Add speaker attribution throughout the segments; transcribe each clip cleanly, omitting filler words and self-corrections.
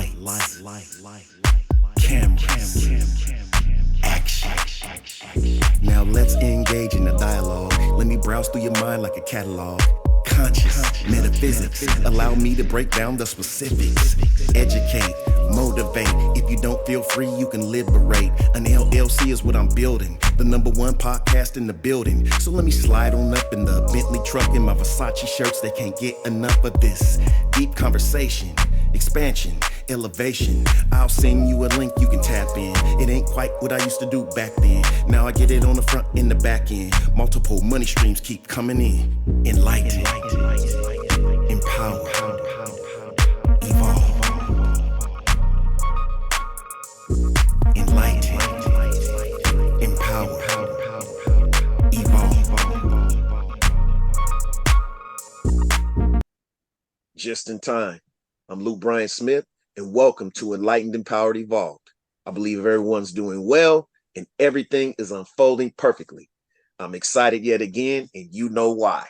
Speaker 1: Lights, cameras, action. Now let's engage in the dialogue. Let me browse through your mind like a catalog. Conscious metaphysics, allow me to break down the specifics. Educate, motivate. If you don't feel free, you can liberate. An LLC is what I'm building, the #1 podcast in the building. So let me slide on up in the Bentley truck in my Versace shirts. They can't get enough of this deep conversation, expansion, elevation. I'll send you a link you can tap in. It ain't quite what I used to do back then. Now I get it on the front and the back end. Multiple money streams keep coming in. Enlightened, empower, evolve. Enlightened, empower, evolve.
Speaker 2: Just in time. I'm Lou Brian Smith, and welcome to Enlightened, Empowered, Evolved. I believe everyone's doing well and everything is unfolding perfectly. I'm excited yet again, and you know why.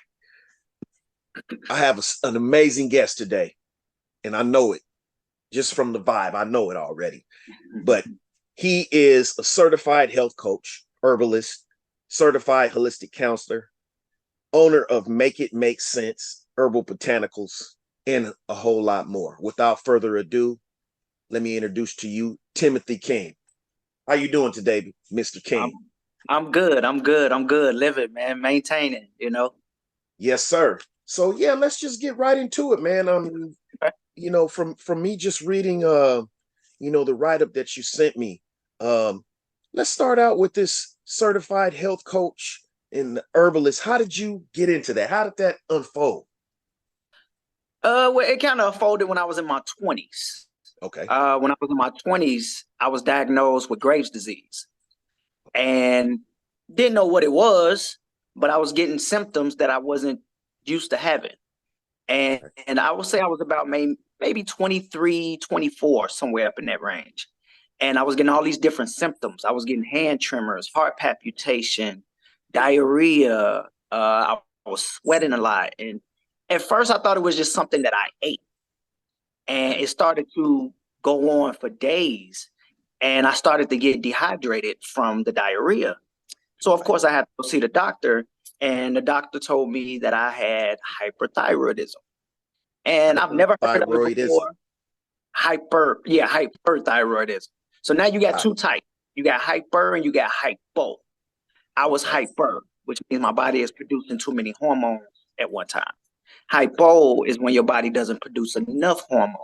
Speaker 2: I have an amazing guest today, and I know it just from the vibe. I know it already. But he is a certified health coach, herbalist, certified holistic counselor, owner of Make It Make Sense, Herbal Botanicals, and a whole lot more. Without further ado, let me introduce to you Timothy King. How you doing today, Mr. King?
Speaker 3: I'm good. Living, man. Maintaining,
Speaker 2: Yes, sir. So yeah, let's just get right into it, man. From me just reading the write-up that you sent me. Let's start out with this certified health coach and the herbalist. How did you get into that? How did that unfold?
Speaker 3: Well, it kind of unfolded when I was in my 20s.
Speaker 2: Okay.
Speaker 3: When I was in my 20s, I was diagnosed with Graves' disease and didn't know what it was, but I was getting symptoms that I wasn't used to having. And I would say I was about maybe 23, 24, somewhere up in that range. And I was getting all these different symptoms. I was getting hand tremors, heart palpitation, diarrhea. I was sweating a lot. And at first I thought it was just something that I ate. And it started to go on for days. And I started to get dehydrated from the diarrhea. So, of course, I had to go see the doctor. And the doctor told me that I had hyperthyroidism. And I've never heard of it before. Hyperthyroidism. So now you got two types. You got hyper and you got hypo. I was hyper, which means my body is producing too many hormones at one time. Hypo is when your body doesn't produce enough hormone.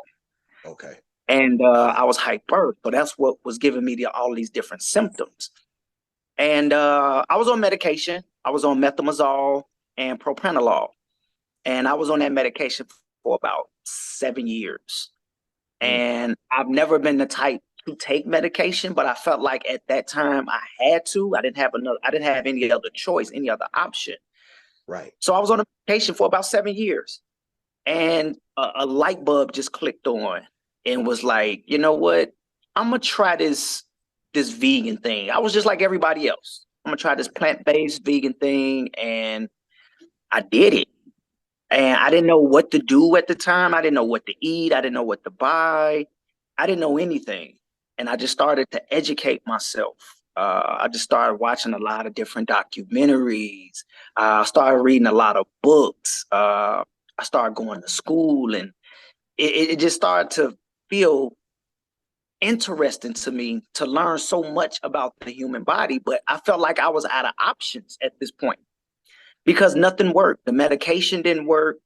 Speaker 2: Okay.
Speaker 3: And I was hyper, so that's what was giving me all these different symptoms. And I was on medication. I was on methimazole and propranolol. And I was on that medication for about 7 years. And I've never been the type to take medication, but I felt like at that time I had to. I didn't have any other choice, any other option.
Speaker 2: Right.
Speaker 3: So I was on a medication for about 7 years, and a light bulb just clicked on and was like, you know what? I'm gonna try this vegan thing. I was just like everybody else. I'm gonna try this plant-based vegan thing, and I did it. And I didn't know what to do at the time. I didn't know what to eat. I didn't know what to buy. I didn't know anything. And I just started to educate myself. I just started watching a lot of different documentaries. I started reading a lot of books. I started going to school, and it just started to feel interesting to me to learn so much about the human body. But I felt like I was out of options at this point because nothing worked. The medication didn't work.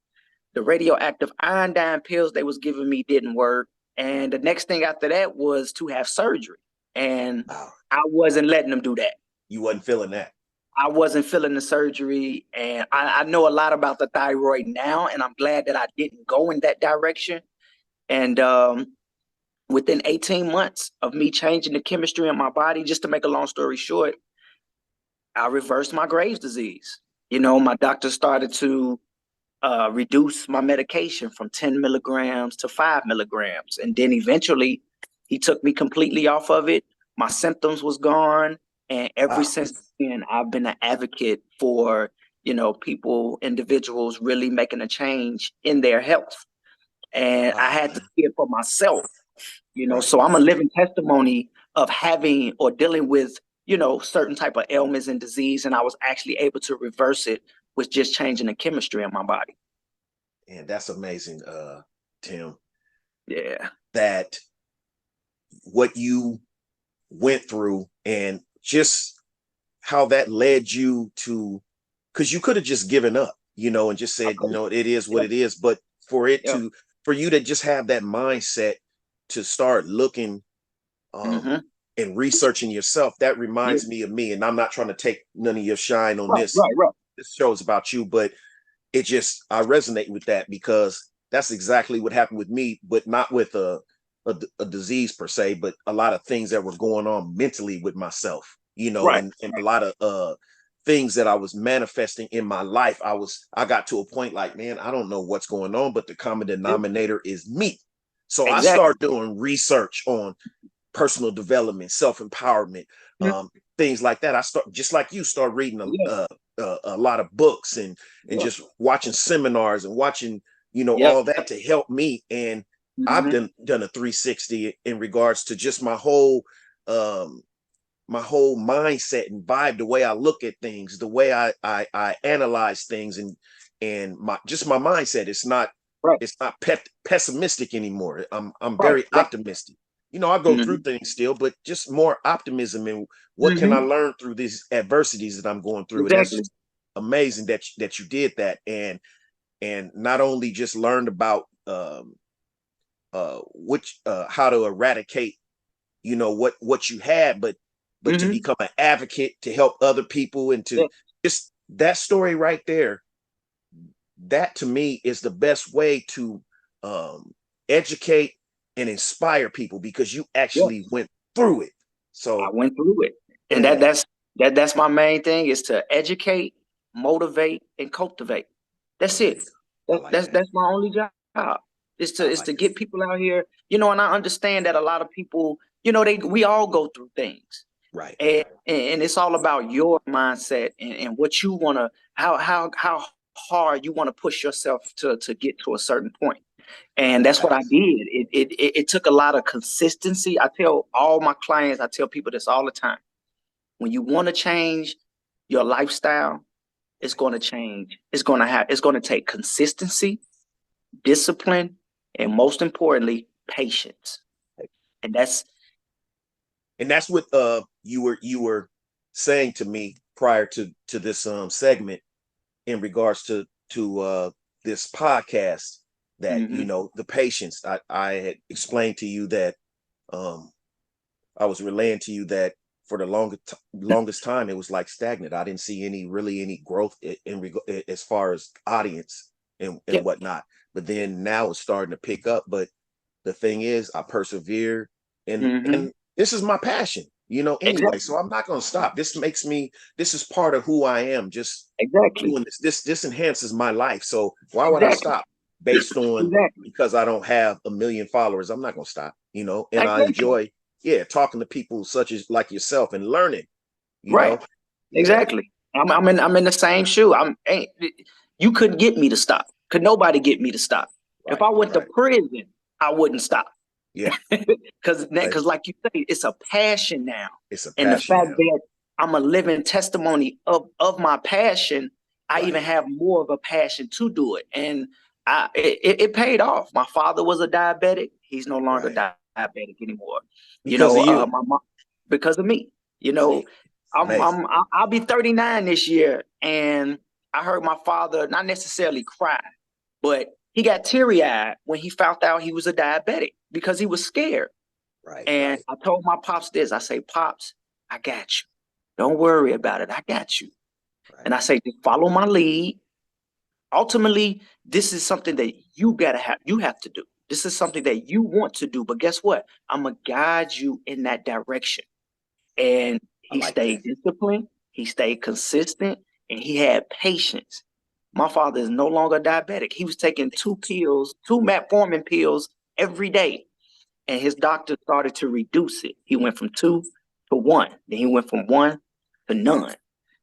Speaker 3: The radioactive iodine pills they was giving me didn't work. And the next thing after that was to have surgery. And I wasn't letting them do that.
Speaker 2: You wasn't feeling that?
Speaker 3: I wasn't feeling the surgery. And I know a lot about the thyroid now, and I'm glad that I didn't go in that direction. And within 18 months of me changing the chemistry in my body, just to make a long story short, I reversed my Graves' disease. My doctor started to reduce my medication from 10 milligrams to 5 milligrams. And then eventually he took me completely off of it. My symptoms was gone. And ever since then, I've been an advocate for, individuals really making a change in their health. And I had to see it for myself. You know,
Speaker 2: Right.
Speaker 3: so I'm a living testimony of having or dealing with, you know, certain type of ailments and disease, and I was actually able to reverse it with just changing the chemistry in my body.
Speaker 2: And that's amazing, Tim,
Speaker 3: Yeah.
Speaker 2: that what you went through and just how that led you to, because you could have just given up, you know, and just said, you know, it is what
Speaker 3: Yeah.
Speaker 2: it is. But for it
Speaker 3: Yeah.
Speaker 2: to, for you to just have that mindset to start looking
Speaker 3: Mm-hmm.
Speaker 2: and researching yourself, that
Speaker 3: Yeah.
Speaker 2: reminds me of me. And I'm not trying to take none of your shine on
Speaker 3: Right,
Speaker 2: this.
Speaker 3: right, right.
Speaker 2: This show's about you, but it just, I resonate with that because that's exactly what happened with me, but not with a disease per se, but a lot of things that were going on mentally with myself, you know,
Speaker 3: Right.
Speaker 2: and a lot of things that I was manifesting in my life. I got to a point like, man, I don't know what's going on, but the common
Speaker 3: Yeah.
Speaker 2: denominator is me. So I
Speaker 3: Exactly.
Speaker 2: started doing research on personal development, self-empowerment,
Speaker 3: Mhm.
Speaker 2: things like that. I start just like you, start reading
Speaker 3: Yeah.
Speaker 2: a lot of books and
Speaker 3: Yeah.
Speaker 2: just watching seminars and watching, you know,
Speaker 3: Yeah.
Speaker 2: all that to help me. And I've
Speaker 3: Mm-hmm.
Speaker 2: done a 360 in regards to just um my whole mindset and vibe, the way I look at things, the way I analyze things, and my just my mindset.
Speaker 3: Right.
Speaker 2: It's not pessimistic anymore. I'm
Speaker 3: Right.
Speaker 2: very
Speaker 3: Right.
Speaker 2: optimistic. You know, I go through
Speaker 3: Mm-hmm.
Speaker 2: things still, but just more optimism and what can I
Speaker 3: Mm-hmm.
Speaker 2: learn through these adversities that I'm going through. And that's
Speaker 3: Exactly.
Speaker 2: just amazing that you did that, and not only just learned about which how to eradicate, you know, what you had, but to
Speaker 3: Mm-hmm.
Speaker 2: become an advocate to help other people and to
Speaker 3: Yeah.
Speaker 2: just that story right there, that to me is the best way to educate and inspire people because you
Speaker 3: Yeah.
Speaker 2: actually went through it.
Speaker 3: I
Speaker 2: So
Speaker 3: went through it, and
Speaker 2: yeah,
Speaker 3: that's my main thing is to educate, motivate, and cultivate. That's it.
Speaker 2: amazing. I like that.
Speaker 3: That's my only job.
Speaker 2: I
Speaker 3: Is
Speaker 2: like
Speaker 3: to
Speaker 2: that.
Speaker 3: get people out here, you know. And I understand that a lot of people, you know, we all go through things,
Speaker 2: Right.
Speaker 3: and it's all about your mindset and what you want to, how hard you want to push yourself to get to a certain point. And that's what I
Speaker 2: Facts.
Speaker 3: did. It took a lot of consistency. I tell all my clients, I tell people this all the time. When you want to change your lifestyle, it's going to change. It's going to take consistency, discipline, and most importantly, patience. And that's
Speaker 2: And that's what you were saying to me prior to this segment in regards to this podcast, that you
Speaker 3: mhm,
Speaker 2: know the patience. I had explained to you that um I was relaying to you that for the longest time it was like stagnant. I didn't see any growth as far as audience and
Speaker 3: yeah,
Speaker 2: whatnot. But then now it's starting to pick up. But the thing is, I persevere,
Speaker 3: mhm,
Speaker 2: and this is my passion, you know. Anyway,
Speaker 3: exactly,
Speaker 2: so I'm not going to stop. This makes me. This is part of who I am. Just
Speaker 3: exactly,
Speaker 2: doing this. This enhances my life. So why would I
Speaker 3: exactly,
Speaker 2: stop based on
Speaker 3: exactly,
Speaker 2: because I don't have a million followers? I'm not going to stop. You know, and I
Speaker 3: exactly,
Speaker 2: enjoy talking to people such as like yourself and learning. You
Speaker 3: right,
Speaker 2: know, yeah,
Speaker 3: exactly. I'm in the same shoe. You couldn't get me to stop. Could nobody get me to stop? If
Speaker 2: right,
Speaker 3: I went to
Speaker 2: right,
Speaker 3: prison, I wouldn't stop.
Speaker 2: yeah.
Speaker 3: Because like you say, it's a passion now.
Speaker 2: It's a
Speaker 3: And the
Speaker 2: passion
Speaker 3: fact
Speaker 2: now.
Speaker 3: that I'm a living testimony of my passion, I
Speaker 2: Right,
Speaker 3: even have more of a passion to do it. And it paid off. My father was a diabetic. He's no longer
Speaker 2: right.
Speaker 3: diabetic anymore. You
Speaker 2: Because
Speaker 3: know,
Speaker 2: of you.
Speaker 3: my mom, because of me. You know,
Speaker 2: See, amazing.
Speaker 3: I'll be 39 this year, and I heard my father not necessarily cry, but he got teary eyed when he found out he was a diabetic because he was scared.
Speaker 2: Right,
Speaker 3: And
Speaker 2: right,
Speaker 3: I told my pops this. I say, Pops, I got you. Don't worry about it. I got you.
Speaker 2: right.
Speaker 3: And I say, just follow my lead. Ultimately, this is something that you gotta have. You have to do. This is something that you want to do. But guess what? I'm gonna guide you in that direction. And
Speaker 2: I
Speaker 3: he
Speaker 2: like that.
Speaker 3: stayed disciplined. He stayed consistent, and he had patience. My father is no longer diabetic. He was taking two metformin pills every day, and his doctor started to reduce it. He went from two to one. Then he went from one to none.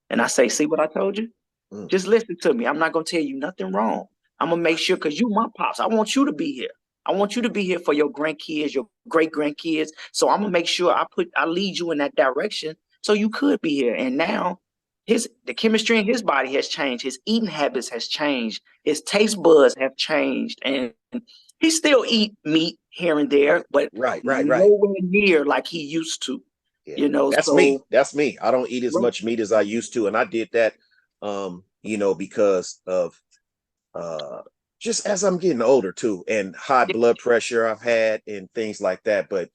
Speaker 3: And I say, see what I told you?
Speaker 2: Mm,
Speaker 3: Just listen to me. I'm not gonna tell you nothing wrong. I'm gonna make
Speaker 2: right.
Speaker 3: sure because you my pops. I want you to be here. I want you to be here for your grandkids, your great grandkids. So I'm gonna make sure I lead you in that direction so you could be here. And now the chemistry in his body has changed, his eating habits has changed, his taste buds have changed, and he still eat meat here and there, but
Speaker 2: right.
Speaker 3: nowhere near like he used to.
Speaker 2: Yeah,
Speaker 3: You know,
Speaker 2: that's me.
Speaker 3: so
Speaker 2: That's me. I don't eat as much meat as I used to, and I did that, because of just as I'm getting older too, and high blood pressure I've had and things like that. But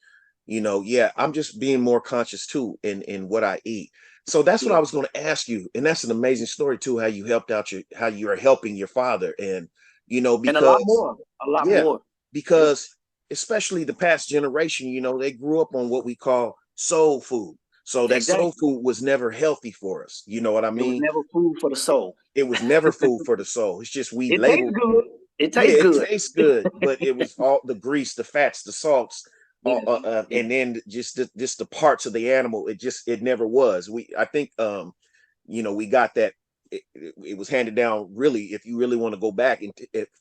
Speaker 2: yeah, I'm just being more conscious too in what I eat. So that's what I was going to ask you, and that's an amazing story too. How you helped out how you are helping your father, and
Speaker 3: and a lot
Speaker 2: because
Speaker 3: more, a lot
Speaker 2: yeah,
Speaker 3: more. Yeah,
Speaker 2: because especially the past generation, they grew up on what we call soul food. So that
Speaker 3: exactly.
Speaker 2: soul food was never healthy for us. You know what I
Speaker 3: It was
Speaker 2: mean?
Speaker 3: never food for the soul.
Speaker 2: It was never food for the soul. It's just we
Speaker 3: It tastes
Speaker 2: labeled.
Speaker 3: good. It
Speaker 2: Yeah,
Speaker 3: tastes
Speaker 2: it
Speaker 3: good.
Speaker 2: tastes good, but it was all the grease, the fats, the salts,
Speaker 3: Yeah, yeah.
Speaker 2: and then just the parts of the animal. It never was. I think we got that. It was handed down. Really, if you really want to go back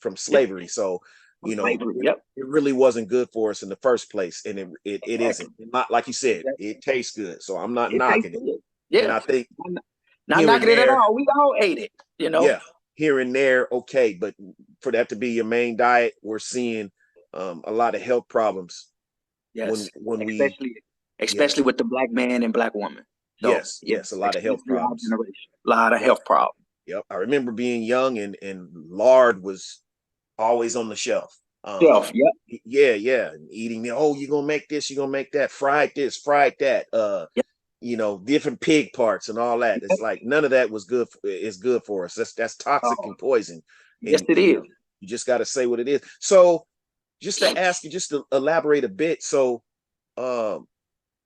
Speaker 2: from slavery, so
Speaker 3: Slavery. Yep.
Speaker 2: it really wasn't good for us in the first place, and it isn't.
Speaker 3: Exactly.
Speaker 2: Not like you said,
Speaker 3: Exactly.
Speaker 2: it tastes good, so I'm not
Speaker 3: It tastes
Speaker 2: knocking it.
Speaker 3: good.
Speaker 2: And
Speaker 3: Yeah.
Speaker 2: I think
Speaker 3: Not
Speaker 2: here and
Speaker 3: knocking it at
Speaker 2: there,
Speaker 3: all. We all ate it, you know.
Speaker 2: yeah, here and there, okay, but for that to be your main diet, we're seeing a lot of health problems
Speaker 3: Yes.
Speaker 2: when we,
Speaker 3: Especially
Speaker 2: yeah,
Speaker 3: especially with the black man and black woman. So yeah,
Speaker 2: yes, a lot of health
Speaker 3: especially our
Speaker 2: problems.
Speaker 3: generation. A lot of
Speaker 2: Yep,
Speaker 3: health problems.
Speaker 2: yep. I remember being young and lard was always on the shelf.
Speaker 3: Self, yep.
Speaker 2: Yeah, and eating. Oh, you're gonna make this, you're gonna make that, fried this, fried that.
Speaker 3: Yep.
Speaker 2: Different pig parts and all that. It's
Speaker 3: Yep.
Speaker 2: like none of that is good for us. That's toxic
Speaker 3: Oh,
Speaker 2: and poison.
Speaker 3: yes,
Speaker 2: And
Speaker 3: it is.
Speaker 2: you just got to say what it is. So just to ask you, just to elaborate a bit. So, um,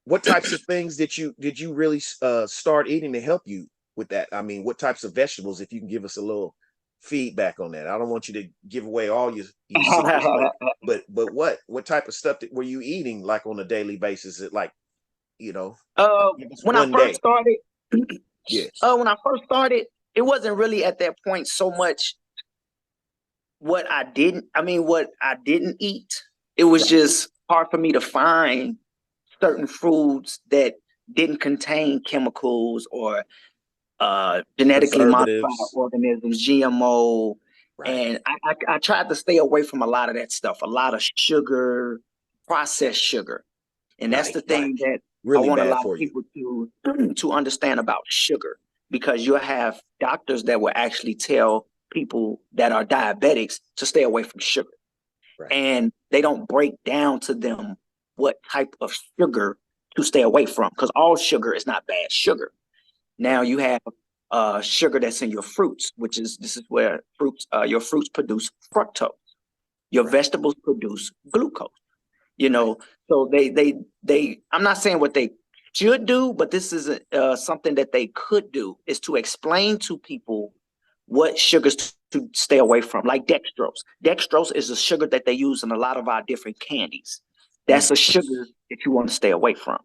Speaker 2: what types of things did you really start eating to help you with that? I mean, what types of vegetables? If you can give us a little feedback on that. I don't want you to give away all your secrets, but what type of stuff were you eating like on a daily basis? It like you know, give us
Speaker 3: When I
Speaker 2: one
Speaker 3: first
Speaker 2: day.
Speaker 3: started,
Speaker 2: Yes.
Speaker 3: when I first started, it wasn't really at that point so much what I didn't eat. It was
Speaker 2: Right.
Speaker 3: just hard for me to find certain foods that didn't contain chemicals or genetically modified
Speaker 2: Preservatives.
Speaker 3: organisms, GMO.
Speaker 2: Right.
Speaker 3: And I tried to stay away from a lot of that stuff, a lot of sugar, processed sugar. And that's
Speaker 2: Right.
Speaker 3: the
Speaker 2: Right.
Speaker 3: thing that I
Speaker 2: Really
Speaker 3: want a
Speaker 2: bad
Speaker 3: lot of
Speaker 2: for you.
Speaker 3: people to understand about sugar, because you'll have doctors that will actually tell people that are diabetics to stay away from sugar.
Speaker 2: Right.
Speaker 3: And they don't break down to them what type of sugar to stay away from, because all sugar is not bad sugar. Now
Speaker 2: Okay.
Speaker 3: you have sugar that's in your fruits, this is where your fruits produce fructose. Your
Speaker 2: Right.
Speaker 3: vegetables produce glucose.
Speaker 2: Right.
Speaker 3: So they. I'm not saying what they should do, but this is something that they could do, is to explain to people what sugars to stay away from, like dextrose. Dextrose is a sugar that they use in a lot of our different candies. That's
Speaker 2: Mm,
Speaker 3: a sugar that you want to stay away from.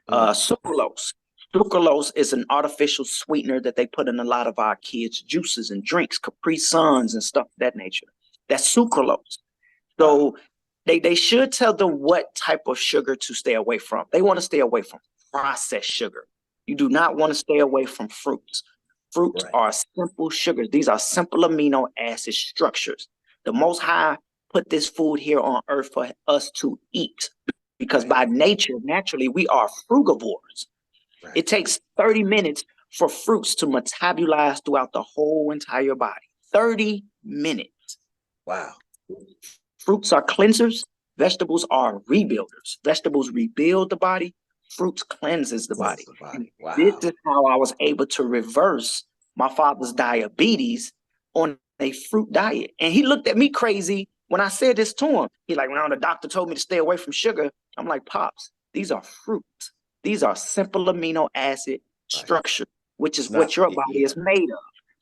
Speaker 2: mm.
Speaker 3: Sucralose. Sucralose is an artificial sweetener that they put in a lot of our kids' juices and drinks, Capri Suns and stuff of that nature. That's sucralose.
Speaker 2: Wow.
Speaker 3: So they should tell them what type of sugar to stay away from. They want to stay away from processed sugar. You do not want to stay away from fruits. Fruits
Speaker 2: Right.
Speaker 3: are simple sugars. These are simple amino acid structures. The Most High put this food here on earth for us to eat, because
Speaker 2: Right.
Speaker 3: by nature, naturally, we are frugivores.
Speaker 2: Right.
Speaker 3: It takes 30 minutes for fruits to metabolize throughout the whole entire body. 30 minutes.
Speaker 2: Wow.
Speaker 3: Fruits are cleansers. Vegetables are rebuilders. Vegetables rebuild the body. Fruits cleanses the
Speaker 2: Cleanse
Speaker 3: body.
Speaker 2: the
Speaker 3: And
Speaker 2: body.
Speaker 3: this
Speaker 2: Wow.
Speaker 3: is how I was able to reverse my father's diabetes on a fruit diet. And he looked at me crazy when I said this to him. He like, well, the doctor told me to stay away from sugar. I'm like, Pops, these are fruits. These are simple amino acid
Speaker 2: Right.
Speaker 3: structure, which is
Speaker 2: It's not.
Speaker 3: what your body
Speaker 2: Yeah.
Speaker 3: is made of.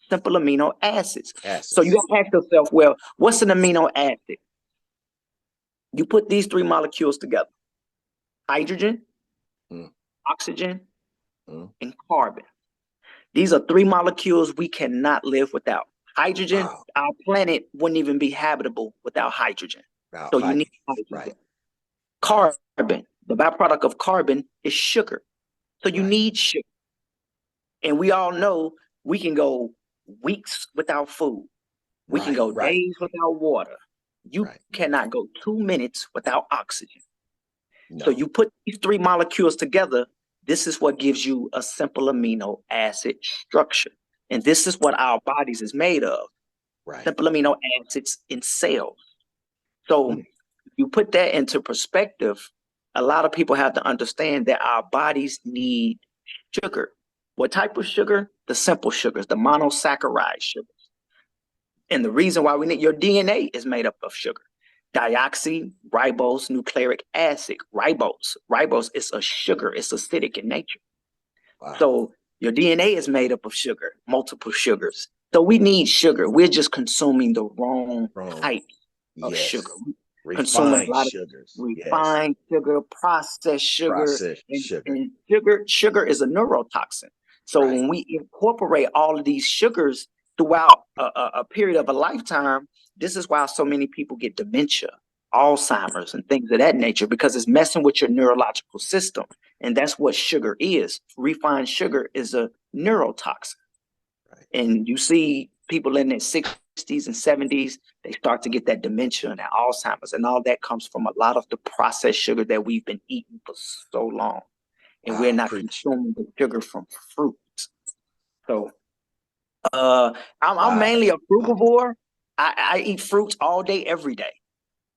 Speaker 3: Simple amino acids. So you
Speaker 2: Acids.
Speaker 3: got to ask yourself, well, what's an amino acid? You put these three molecules together: hydrogen,
Speaker 2: Mm,
Speaker 3: oxygen,
Speaker 2: mm.
Speaker 3: and carbon. These are three molecules we cannot live without. Hydrogen,
Speaker 2: Wow.
Speaker 3: our planet wouldn't even be habitable without hydrogen. So you need hydrogen.
Speaker 2: Right.
Speaker 3: Carbon. The byproduct of carbon is sugar. So you need sugar. And we all know we can go weeks without food. We can go days without water. You cannot go 2 minutes without oxygen. No. So you put these three molecules together, this is what gives you a simple amino acid structure. And this is what our bodies is made of. Simple amino acids in cells. So you put that into perspective, a lot of people have to understand that our bodies need sugar. What type of sugar? The simple sugars, the monosaccharide sugars. And the reason why we need your DNA is made up of sugar. Deoxyribose nucleic acid, ribose. Ribose is a sugar, it's acidic in nature. Wow. So your DNA is made up of sugar, multiple sugars. So we need sugar. We're just consuming the wrong type of sugar. Consuming a lot of
Speaker 2: sugars.
Speaker 3: Refined sugar, processed sugar. And sugar is a neurotoxin. So when we incorporate all of these sugars throughout a period of a lifetime, this is why so many people get dementia, Alzheimer's, and things of that nature, because it's messing with your neurological system. And that's what sugar is. Refined sugar is a neurotoxin. And you see people in their 60s and 70s, they start to get that dementia and that Alzheimer's, and all that comes from a lot of the processed sugar that we've been eating for so long. And we're not consuming the sugar from fruits. So I'm mainly a frugivore. I eat fruits all day, every day.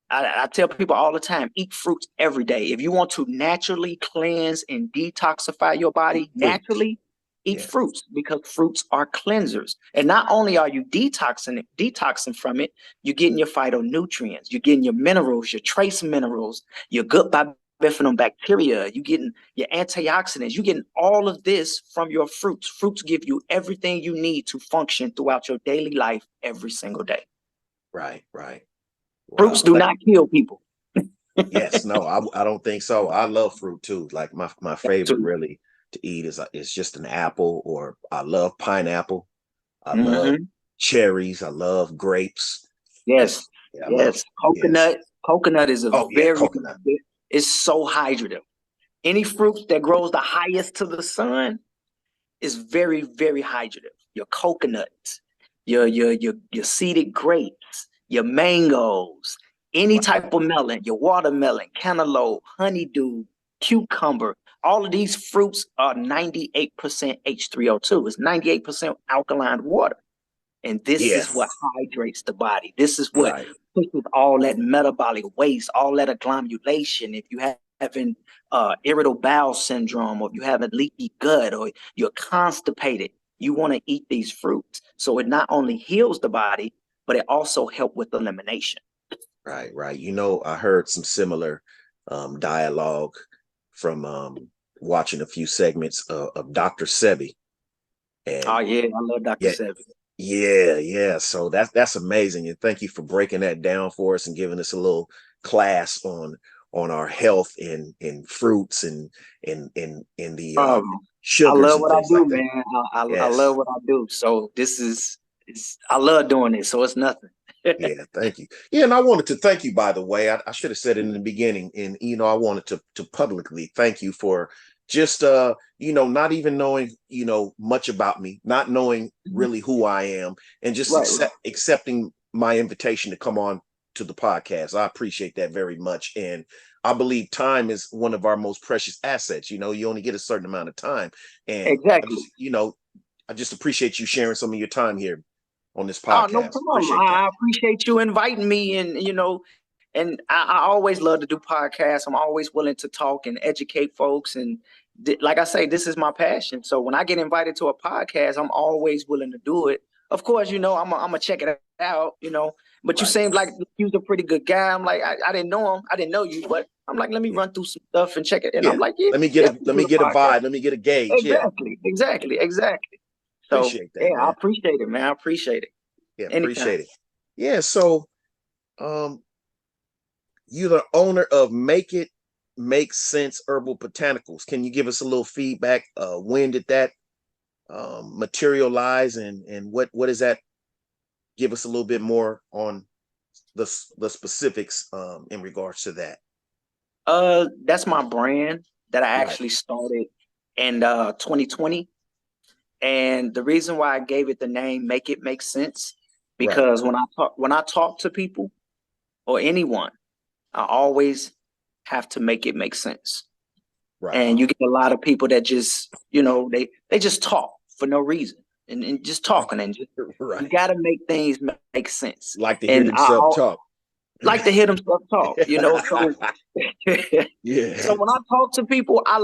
Speaker 3: I tell people all the time, eat fruits every day. If you want to naturally cleanse and detoxify your body naturally, eat fruits, because fruits are cleansers. And not only are you detoxing from it, you're getting your phytonutrients, you're getting your minerals, your trace minerals, your good bifidobacterium bacteria, you're getting your antioxidants, you're getting all of this from your fruits. Fruits give you everything you need to function throughout your daily life every single day.
Speaker 2: Right. Wow.
Speaker 3: Fruits do not kill people.
Speaker 2: Yes, no, I don't think so. I love fruit too. Like my favorite really to eat is just an apple, or I love pineapple. I love cherries. I love grapes.
Speaker 3: Yes. Coconut. Coconut is
Speaker 2: coconut.
Speaker 3: It's so hydrative. Any fruit that grows the highest to the sun is very, very hydrative. Your coconuts, your seeded grapes, your mangoes, any type of melon, your watermelon, cantaloupe, honeydew, cucumber. All of these fruits are 98% H3O2. It's 98% alkaline water. And this is what hydrates the body. This is what pushes all that metabolic waste, all that agglomeration. If you having irritable bowel syndrome, or if you have a leaky gut, or you're constipated, you want to eat these fruits. So it not only heals the body, but it also helps with elimination.
Speaker 2: Right. You know, I heard some similar dialogue from watching a few segments of Dr. Sebi. And
Speaker 3: I love Dr. Sebi.
Speaker 2: Yeah. So that's amazing. And thank you for breaking that down for us and giving us a little class on our health in fruits and in the sugars.
Speaker 3: I love what I do,
Speaker 2: like
Speaker 3: man. I love what I do. So this is I love doing it. So it's nothing.
Speaker 2: Yeah, thank you. Yeah, and I wanted to thank you, by the way. I should have said it in the beginning. And I wanted to publicly thank you for just not even knowing, much about me, not knowing really who I am, and just accepting my invitation to come on to the podcast. I appreciate that very much. And I believe time is one of our most precious assets. You only get a certain amount of time. And
Speaker 3: exactly.
Speaker 2: I just appreciate you sharing some of your time here on this podcast.
Speaker 3: Oh, no problem. I appreciate you inviting me, and I always love to do podcasts. I'm always willing to talk and educate folks. And like I say, this is my passion. So when I get invited to a podcast, I'm always willing to do it. Of course, I'm gonna check it out, but you seem like you're a pretty good guy. I'm like, I didn't know him. I didn't know you, but I'm like, let me run through some stuff and check it. And I'm like,
Speaker 2: let me get a vibe. Let me get a gauge.
Speaker 3: Exactly. So
Speaker 2: appreciate that, man.
Speaker 3: I appreciate it, man. I appreciate it.
Speaker 2: Yeah, appreciate it. Yeah, so you're the owner of Make It Make Sense Herbal Botanicals. Can you give us a little feedback? When did that materialize, and what does that give us a little bit more on the specifics in regards to that?
Speaker 3: That's my brand that I
Speaker 2: Right,
Speaker 3: actually started in 2020. And the reason why I gave it the name Make It Make Sense,
Speaker 2: right,
Speaker 3: because when I talk to people or anyone, I always have to make it make sense.
Speaker 2: right,
Speaker 3: And you get a lot of people that just, they just talk for no reason and just talking and just, you
Speaker 2: right.
Speaker 3: got to make things make sense.
Speaker 2: Like to hear
Speaker 3: And
Speaker 2: themselves talk.
Speaker 3: like to hear them talk, so so
Speaker 2: Yeah,
Speaker 3: when I talk to people, I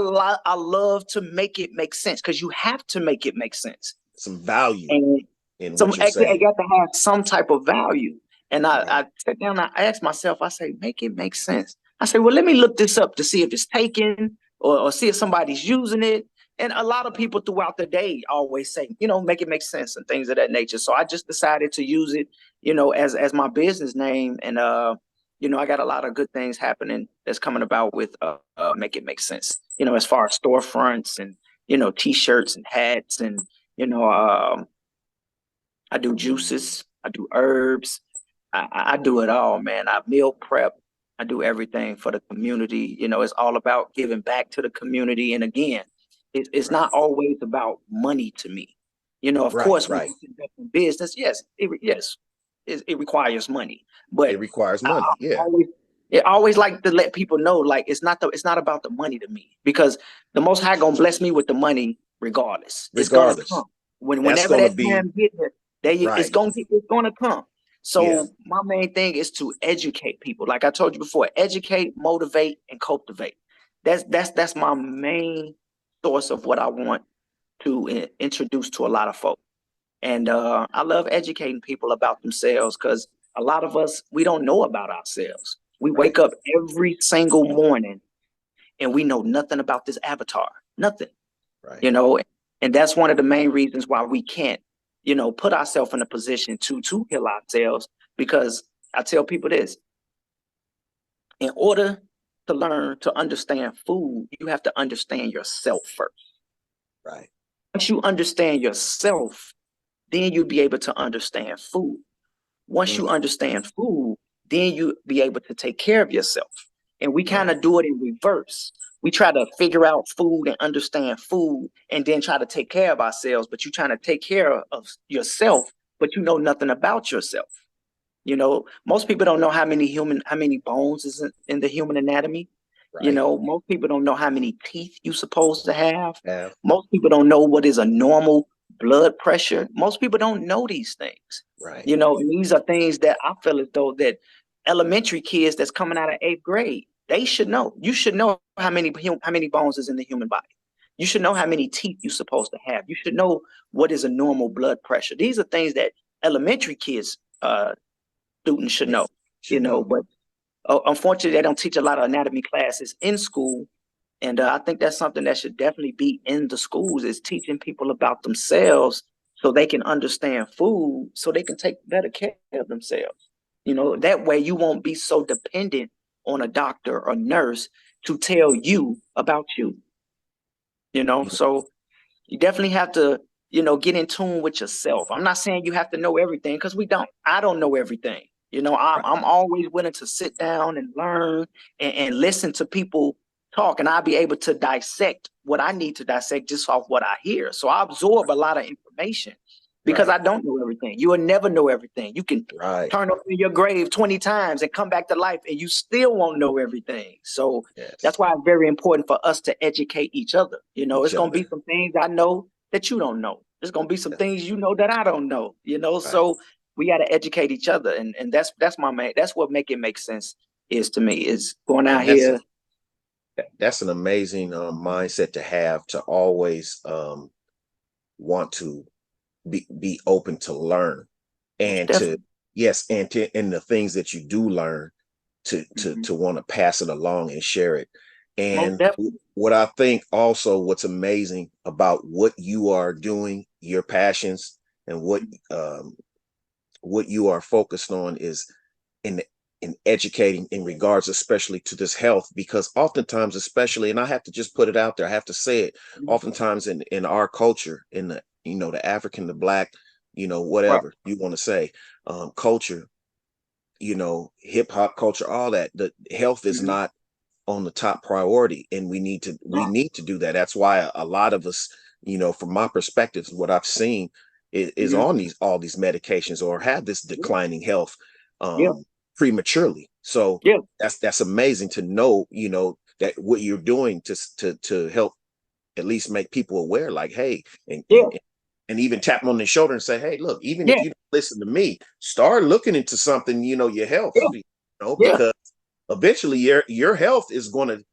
Speaker 3: love to make it make sense because you have to make it make sense.
Speaker 2: some value
Speaker 3: And
Speaker 2: in
Speaker 3: some
Speaker 2: what you're
Speaker 3: I
Speaker 2: saying.
Speaker 3: got to have some type of value. And
Speaker 2: Right.
Speaker 3: I sit down, I ask myself, I say, make it make sense. I say, well, let me look this up to see if it's taken or see if somebody's using it. And a lot of people throughout the day always say, make it make sense and things of that nature. So I just decided to use it, as my business name. And I got a lot of good things happening that's coming about with make it make sense, as far as storefronts and, t-shirts and hats and, I do juices, I do herbs, I do it all, man. I meal prep, I do everything for the community. It's all about giving back to the community. And again, it's
Speaker 2: Right.
Speaker 3: not always about money to me. Of
Speaker 2: Right.
Speaker 3: course, when
Speaker 2: Right.
Speaker 3: you invest in business, yes, it requires money.
Speaker 2: It
Speaker 3: But
Speaker 2: requires
Speaker 3: I
Speaker 2: money. Yeah.
Speaker 3: always, I always like to let people know, like it's not about the money to me because the Most High gonna bless me with the money regardless. It's gonna
Speaker 2: Regardless.
Speaker 3: come
Speaker 2: That's
Speaker 3: whenever
Speaker 2: gonna
Speaker 3: that
Speaker 2: be
Speaker 3: time gets here.
Speaker 2: right.
Speaker 3: It's gonna come.
Speaker 2: Yeah.
Speaker 3: So my main thing is to educate people. Like I told you before, educate, motivate, and cultivate. That's my main source of what I want to introduce to a lot of folks. And I love educating people about themselves because a lot of us, we don't know about ourselves. We
Speaker 2: Right.
Speaker 3: wake up every single morning and we know nothing about this avatar, nothing,
Speaker 2: Right.
Speaker 3: you know, and that's one of the main reasons why we can't, put ourselves in a position to heal ourselves. Because I tell people this, in order to learn to understand food, you have to understand yourself first.
Speaker 2: Right.
Speaker 3: Once you understand yourself, then you'll be able to understand food. Once you
Speaker 2: Mm.
Speaker 3: understand food, then you be able to take care of yourself. And we kind
Speaker 2: Right.
Speaker 3: of do it in reverse. We try to figure out food and understand food and then try to take care of ourselves, but you're trying to take care of yourself, but you know nothing about yourself. Most people don't know how many bones is in the human anatomy.
Speaker 2: Right.
Speaker 3: Most people don't know how many teeth you're supposed to have.
Speaker 2: Have.
Speaker 3: Most people don't know what is a normal blood pressure. Most people don't know these things.
Speaker 2: Right.
Speaker 3: And these are things that I feel as though that elementary kids that's coming out of 8th grade, they should know. You should know how many bones is in the human body. You should know how many teeth you're supposed to have. You should know what is a normal blood pressure. These are things that elementary kids students should
Speaker 2: Yeah.
Speaker 3: know,
Speaker 2: Should know.
Speaker 3: but unfortunately, they don't teach a lot of anatomy classes in school. And I think that's something that should definitely be in the schools is teaching people about themselves so they can understand food, so they can take better care of themselves. That way you won't be so dependent on a doctor or nurse to tell you about you,
Speaker 2: Yeah.
Speaker 3: so you definitely have to, get in tune with yourself. I'm not saying you have to know everything because I don't know everything.
Speaker 2: Right.
Speaker 3: I'm always willing to sit down and learn and listen to people talk, and I'll be able to dissect what I need to dissect just off what I hear. So I absorb a lot of information because
Speaker 2: Right.
Speaker 3: I don't know everything. You will never know everything. You can
Speaker 2: Right.
Speaker 3: turn up in your grave 20 times and come back to life and you still won't know everything. So that's
Speaker 2: Yes.
Speaker 3: why it's very important for us to educate each other.
Speaker 2: Each
Speaker 3: It's going to be
Speaker 2: other.
Speaker 3: some things I know that you don't know. There's going to be some
Speaker 2: Yeah.
Speaker 3: things you know that I don't know,
Speaker 2: Right.
Speaker 3: so we got to educate each other. And that's my main, that's what make it make sense is to me is going out
Speaker 2: And that's
Speaker 3: here.
Speaker 2: that's an amazing mindset to have, to always want to be open to learn,
Speaker 3: Most
Speaker 2: and to,
Speaker 3: definitely.
Speaker 2: yes, and the things that you do learn to
Speaker 3: Mhm.
Speaker 2: want to pass it along and share it.
Speaker 3: Most
Speaker 2: And
Speaker 3: definitely.
Speaker 2: what I think also what's amazing about what you are doing, your passions, and what you are focused on is in educating in regards especially to this health, because oftentimes, especially, and I have to just put it out there, I have to say it,
Speaker 3: Mhm.
Speaker 2: oftentimes in our culture, in the, the African, the Black,
Speaker 3: Right.
Speaker 2: whatever you want to say, culture, hip hop culture, all that. The health is
Speaker 3: Mhm.
Speaker 2: not on the top priority, and we
Speaker 3: No.
Speaker 2: need to do that. That's why a lot of us, from my perspective, what I've seen is
Speaker 3: Mhm.
Speaker 2: on all these medications or have this
Speaker 3: Yeah.
Speaker 2: declining health
Speaker 3: Yeah.
Speaker 2: prematurely. So
Speaker 3: Yeah.
Speaker 2: that's amazing to know, that what you're doing to help at least make people aware, like, hey,
Speaker 3: Yeah.
Speaker 2: and even tap them on the shoulder and say, hey, look, even if
Speaker 3: Yeah.
Speaker 2: you don't listen to me, start looking into something, your health,
Speaker 3: Yeah. Yeah.
Speaker 2: because eventually your health is going to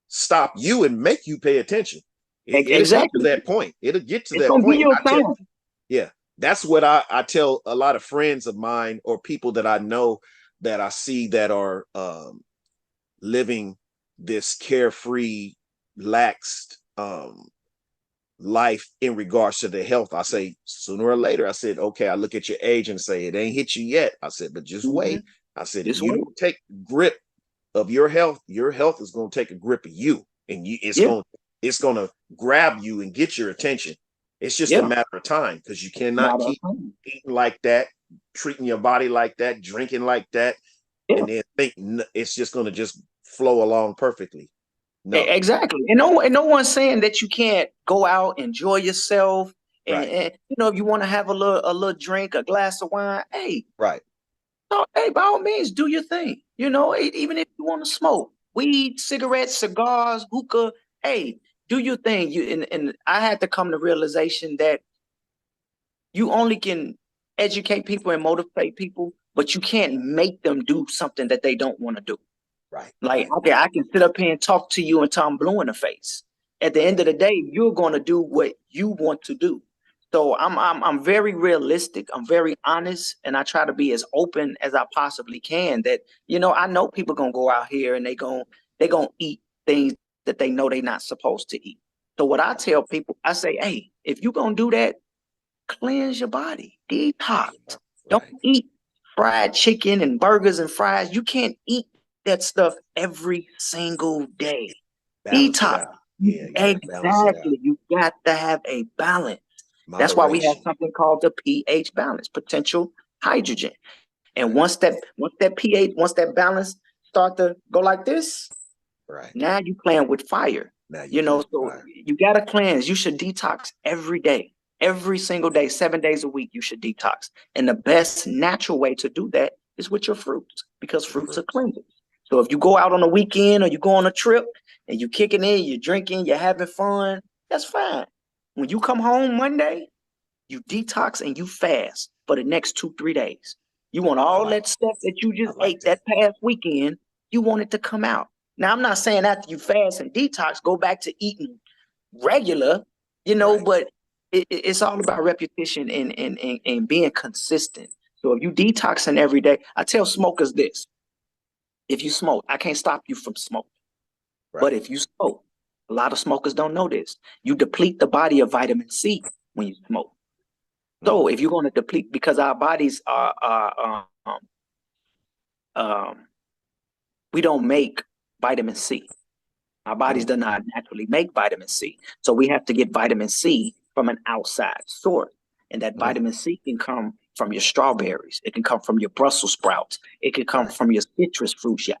Speaker 2: stop you and make you pay attention. It'll get to
Speaker 3: Exactly.
Speaker 2: that point. It'll get to
Speaker 3: It's
Speaker 2: that
Speaker 3: gonna give
Speaker 2: point.
Speaker 3: you
Speaker 2: And I
Speaker 3: a
Speaker 2: tell,
Speaker 3: sign.
Speaker 2: yeah, that's what I tell a lot of friends of mine or people that I know that I see that are living this carefree, laxed life in regards to the health. I say sooner or later, I said, okay, I look at your age and say it ain't hit you yet. I said, but just
Speaker 3: Hmm.
Speaker 2: wait. I said, if
Speaker 3: Just
Speaker 2: you
Speaker 3: wait.
Speaker 2: don't take grip of your health is going to take a grip of you, and
Speaker 3: Yeah.
Speaker 2: it's going to grab you and get your attention. It's just a
Speaker 3: Yeah.
Speaker 2: matter of time because you cannot
Speaker 3: Matter of
Speaker 2: keep
Speaker 3: time.
Speaker 2: eating like that, treating your body like that, drinking like that,
Speaker 3: Yeah.
Speaker 2: and then think it's just going to just flow along perfectly. No,
Speaker 3: Exactly. And no one's saying that you can't go out, enjoy yourself,
Speaker 2: right,
Speaker 3: and if you want to have a little drink, a glass of wine, hey,
Speaker 2: right,
Speaker 3: no, hey, by all means, do your thing. Even if you want to smoke weed, cigarettes, cigars, hookah, hey, do your thing. And I had to come to realization that you only can educate people and motivate people, but you can't make them do something that they don't want to do.
Speaker 2: right,
Speaker 3: Like,
Speaker 2: right.
Speaker 3: okay, I can sit up here and talk to you until I'm blue in the face. At the end of the day, you're going to do what you want to do. So I'm very realistic. I'm very honest, and I try to be as open as I possibly can. That I know people gonna go out here and they gonna eat things that they know they're not supposed to eat. So what I tell people, I say, hey, if you're gonna do that, cleanse your body, detox. Don't
Speaker 2: Right.
Speaker 3: eat fried chicken and burgers and fries. You can't eat that stuff every single day.
Speaker 2: Balance it
Speaker 3: Detox.
Speaker 2: out. Yeah, you got to balance it out.
Speaker 3: Exactly. You got to have a balance. That's why we have
Speaker 2: Moderation.
Speaker 3: something called the pH balance, potential hydrogen. And
Speaker 2: Right,
Speaker 3: once that pH, once that balance start to go like this,
Speaker 2: right.
Speaker 3: now you playing with fire.
Speaker 2: Now you play with
Speaker 3: So
Speaker 2: fire.
Speaker 3: you gotta cleanse. You should detox every day, every single day, 7 days a week. You should detox. And the best natural way to do that is with your fruits, because
Speaker 2: With
Speaker 3: fruits are
Speaker 2: fruits.
Speaker 3: cleansing. So if you go out on a weekend or you go on a trip and you kicking in, you're drinking, you're having fun, that's fine. When you come home Monday, you detox and you fast for the next 2, 3 days. You want
Speaker 2: I
Speaker 3: all
Speaker 2: like
Speaker 3: that stuff that you
Speaker 2: I
Speaker 3: just
Speaker 2: like
Speaker 3: ate
Speaker 2: that.
Speaker 3: that past weekend, you want it to come out. Now, I'm not saying after you fast and detox, go back to eating regular,
Speaker 2: Right.
Speaker 3: but it's all about repetition and being consistent. So if you detoxing every day, I tell smokers this: if you smoke, I can't stop you from smoking. But
Speaker 2: Right.
Speaker 3: if you smoke, a lot of smokers don't know this. You deplete the body of vitamin C when you smoke.
Speaker 2: Mm,
Speaker 3: So if you're going to deplete, because our bodies um, we don't make vitamin C. Our bodies
Speaker 2: mm,
Speaker 3: do not naturally make vitamin C. So we have to get vitamin C from an outside source. And that
Speaker 2: mm.
Speaker 3: vitamin C can come from your strawberries. It can come from your Brussels sprouts. It can come
Speaker 2: Right.
Speaker 3: from your citrus fruits, your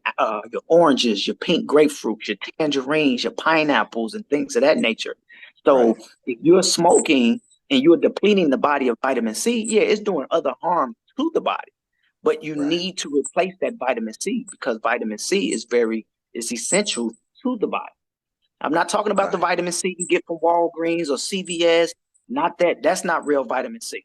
Speaker 3: oranges, your pink grapefruits, your tangerines, your pineapples, and things of that nature.
Speaker 2: Right.
Speaker 3: So if you're smoking and you're depleting the body of vitamin C, yeah, it's doing other harm to the body. But you
Speaker 2: Right.
Speaker 3: need to replace that vitamin C, because vitamin C is essential to the body. I'm not talking about the
Speaker 2: Right.
Speaker 3: vitamin C you get from Walgreens or CVS. Not that. That's not real vitamin C.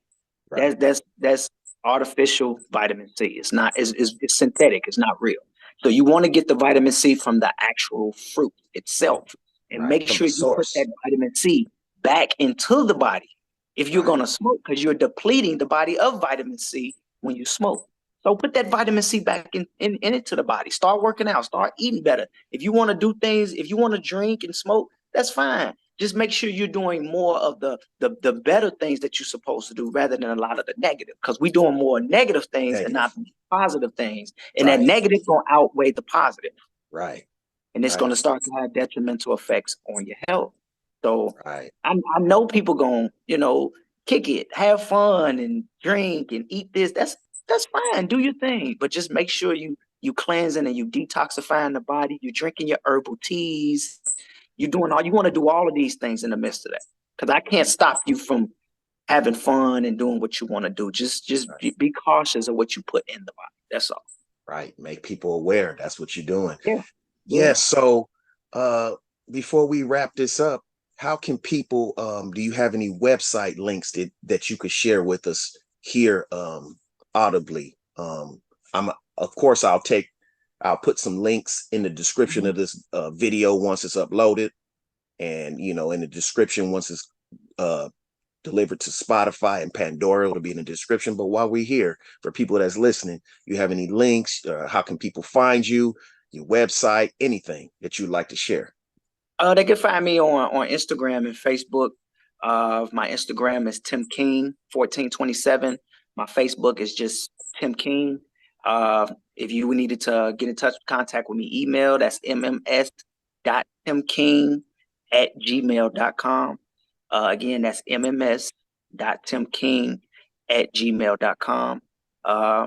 Speaker 2: Right.
Speaker 3: That's artificial vitamin C. It's not. It's synthetic. It's not real. So you want to get the vitamin C from the actual fruit itself, and
Speaker 2: Right.
Speaker 3: make
Speaker 2: From the
Speaker 3: sure you put that
Speaker 2: source.
Speaker 3: vitamin C back into the body if you're
Speaker 2: Right.
Speaker 3: gonna smoke, because you're depleting the body of vitamin C when you smoke. So put that vitamin C back in into the body. Start working out. Start eating better. If you want to do things, if you want to drink and smoke, that's fine. Just make sure you're doing more of the better things that you're supposed to do, rather than a lot of the negative, because we're doing more negative things and not
Speaker 2: Negative.
Speaker 3: positive things. And that
Speaker 2: Right.
Speaker 3: negative going to outweigh the positive,
Speaker 2: Right.
Speaker 3: and it's going
Speaker 2: Right.
Speaker 3: to start to have detrimental effects on your health. So
Speaker 2: Right.
Speaker 3: I know people going, kick it, have fun and drink and eat this. that's fine. Do your thing, but just make sure you cleansing and you detoxifying the body. You drinking your herbal teas. You doing all you want to do all of these things in the midst of that. Because I can't stop you from having fun and doing what you want to do. Just be cautious of what you put in the body. That's all.
Speaker 2: Right. Make people aware. That's what you're doing.
Speaker 3: Yeah.
Speaker 2: Yeah. So before we wrap this up, how can people do you have any website links that you could share with us here audibly? I'm of course I'll put some links in the description of this video once it's uploaded, and in the description once it's delivered to Spotify and Pandora, it'll be in the description. But while we're here, for people that's listening, you have any links? How can people find you? Your website, anything that you'd like to share?
Speaker 3: They can find me on Instagram and Facebook. My Instagram is Tim King 1427. My Facebook is just Tim King. If you needed to get in touch, contact with me, email, that's mms.timking@gmail.com. Again, that's mms.timking@gmail.com.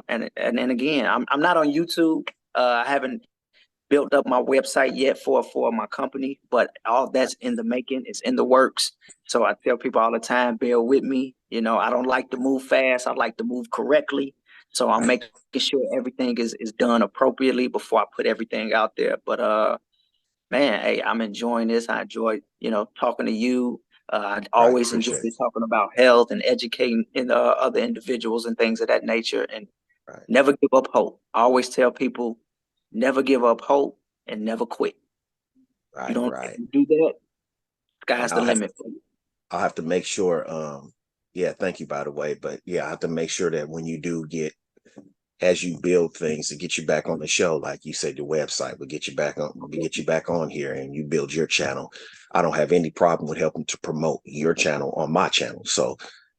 Speaker 3: And then again, I'm not on YouTube. I haven't built up my website yet for my company, but all that's in the making. It's in the works. So I tell people all the time, bear with me. I don't like to move fast. I like to move correctly. So I'm making sure everything is done appropriately before I put everything out there. But man, hey, I'm enjoying this. I enjoy, talking to you. I always enjoy talking about health and educating other individuals and things of that nature. And never give up hope. I always tell people, never give up hope and never quit. You don't do that, sky's the limit for you.
Speaker 2: I'll have to make sure. Yeah, thank you, by the way. But yeah, I have to make sure that when you do as you build things to get you back on the show, like you said, the website will get you back on here and you build your channel. I don't have any problem with helping to promote your channel on my channel. So,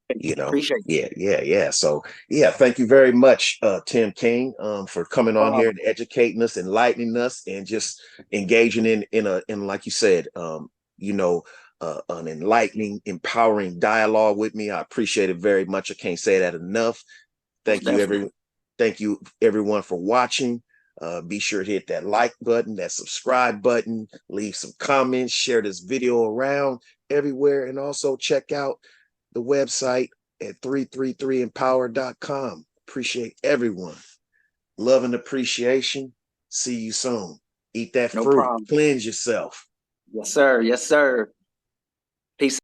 Speaker 3: appreciate it.
Speaker 2: Yeah. So yeah, thank you very much, Tim King, for coming on here and educating us, enlightening us, and just engaging in like you said, an enlightening, empowering dialogue with me. I appreciate it very much. I can't say that enough. Thank you everyone for watching. Be sure to hit that like button, that subscribe button, leave some comments, share this video around everywhere, and also check out the website at 333empower.com. Appreciate everyone. Love and appreciation. See you soon. Eat that fruit. Cleanse yourself.
Speaker 3: Yes, sir. Yes, sir. Peace.